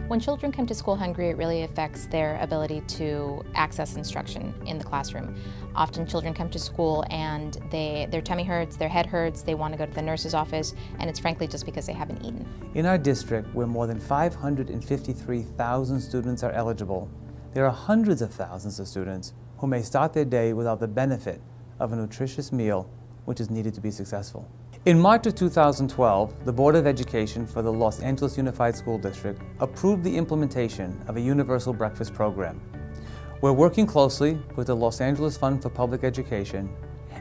When children come to school hungry, it really affects their ability to access instruction in the classroom. Often children come to school and their tummy hurts, their head hurts, they want to go to the nurse's office, and it's frankly just because they haven't eaten. In our district, where more than 553,000 students are eligible, there are hundreds of thousands of students who may start their day without the benefit of a nutritious meal which is needed to be successful. In March of 2012, the Board of Education for the Los Angeles Unified School District approved the implementation of a universal breakfast program. We're working closely with the Los Angeles Fund for Public Education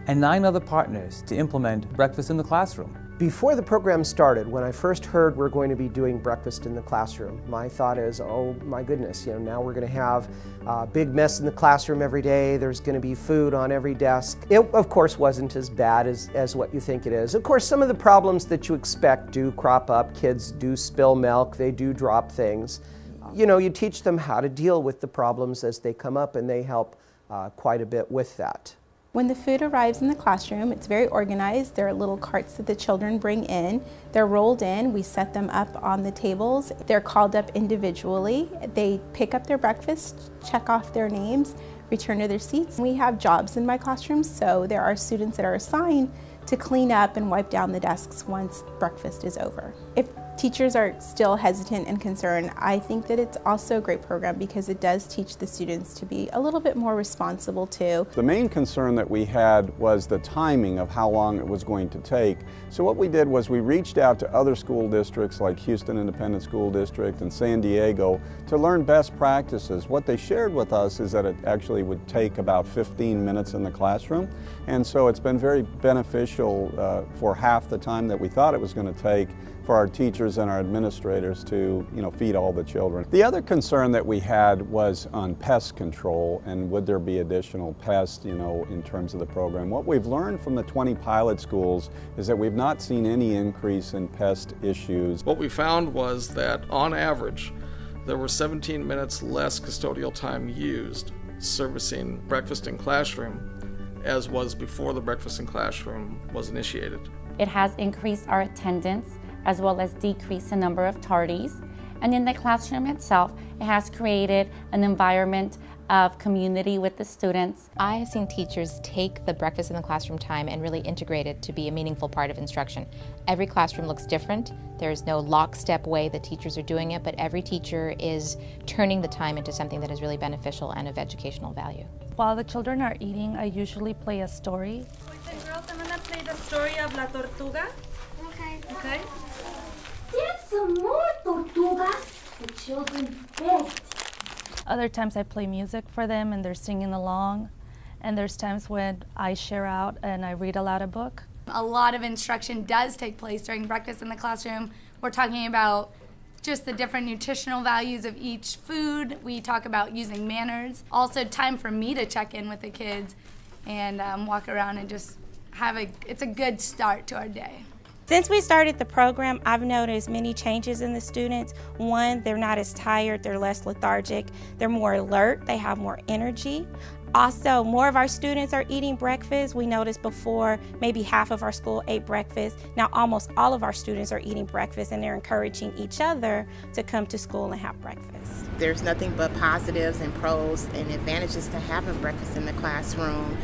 and 9 other partners to implement breakfast in the classroom. Before the program started, when I first heard we're going to be doing breakfast in the classroom, my thought is, oh my goodness, now we're going to have a big mess in the classroom every day, there's going to be food on every desk. It, of course, wasn't as bad as what you think it is. Of course, some of the problems that you expect do crop up. Kids do spill milk, they do drop things. You teach them how to deal with the problems as they come up, and they help quite a bit with that. When the food arrives in the classroom, it's very organized. There are little carts that the children bring in. They're rolled in, we set them up on the tables. They're called up individually. They pick up their breakfast, check off their names, return to their seats. We have jobs in my classroom, so there are students that are assigned to clean up and wipe down the desks once breakfast is over. If teachers are still hesitant and concerned, I think that it's also a great program because it does teach the students to be a little bit more responsible too. The main concern that we had was the timing of how long it was going to take. So what we did was we reached out to other school districts like Houston Independent School District and San Diego to learn best practices. What they shared with us is that it actually would take about 15 minutes in the classroom, and so it's been very beneficial for half the time that we thought it was going to take for our teachers and our administrators to feed all the children. The other concern that we had was on pest control, and would there be additional pests in terms of the program. What we've learned from the 20 pilot schools is that we've not seen any increase in pest issues. What we found was that on average there were 17 minutes less custodial time used servicing breakfast in classroom as was before the breakfast in classroom was initiated. It has increased our attendance as well as decreased the number of tardies. And in the classroom itself, it has created an environment of community with the students. I have seen teachers take the breakfast in the classroom time and really integrate it to be a meaningful part of instruction. Every classroom looks different. There's no lockstep way that teachers are doing it, but every teacher is turning the time into something that is really beneficial and of educational value. While the children are eating, I usually play a story. With the girls, I'm gonna play the story of La Tortuga. Okay. Okay? There's some more tortugas. The children begged. Other times I play music for them and they're singing along. And there's times when I share out and I read aloud a book. A lot of instruction does take place during breakfast in the classroom. We're talking about just the different nutritional values of each food. We talk about using manners. Also time for me to check in with the kids and walk around and just it's a good start to our day. Since we started the program, I've noticed many changes in the students. One, they're not as tired, they're less lethargic, they're more alert, they have more energy. Also, more of our students are eating breakfast. We noticed before maybe half of our school ate breakfast. Now almost all of our students are eating breakfast, and they're encouraging each other to come to school and have breakfast. There's nothing but positives and pros and advantages to having breakfast in the classroom.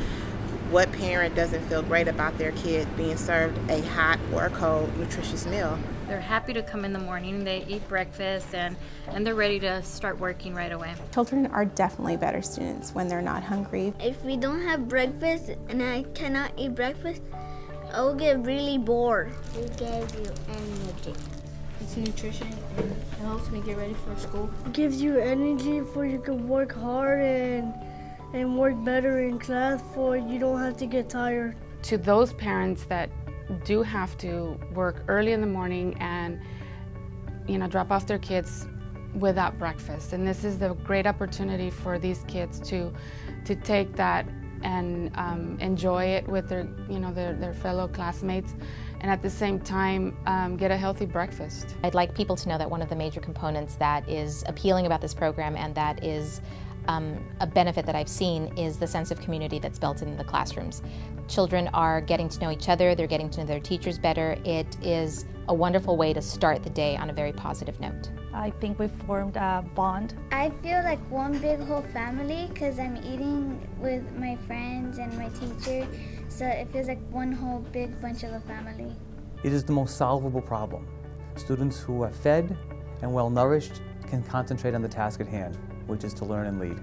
What parent doesn't feel great about their kid being served a hot or cold nutritious meal? They're happy to come in the morning, they eat breakfast, and they're ready to start working right away. Children are definitely better students when they're not hungry. If we don't have breakfast and I cannot eat breakfast, I will get really bored. It gives you energy. It's nutrition and it helps me get ready for school. It gives you energy for you can work hard and work better in class for you don't have to get tired. To those parents that do have to work early in the morning and drop off their kids without breakfast, and this is the great opportunity for these kids to take that and enjoy it with their fellow classmates, and at the same time get a healthy breakfast. I'd like people to know that one of the major components that is appealing about this program and that is a benefit that I've seen is the sense of community that's built in the classrooms. Children are getting to know each other, they're getting to know their teachers better. It is a wonderful way to start the day on a very positive note. I think we formed a bond. I feel like one big whole family because I'm eating with my friends and my teacher, so it feels like one whole big bunch of a family. It is the most solvable problem. Students who are fed and well nourished can concentrate on the task at hand, which is to learn and lead.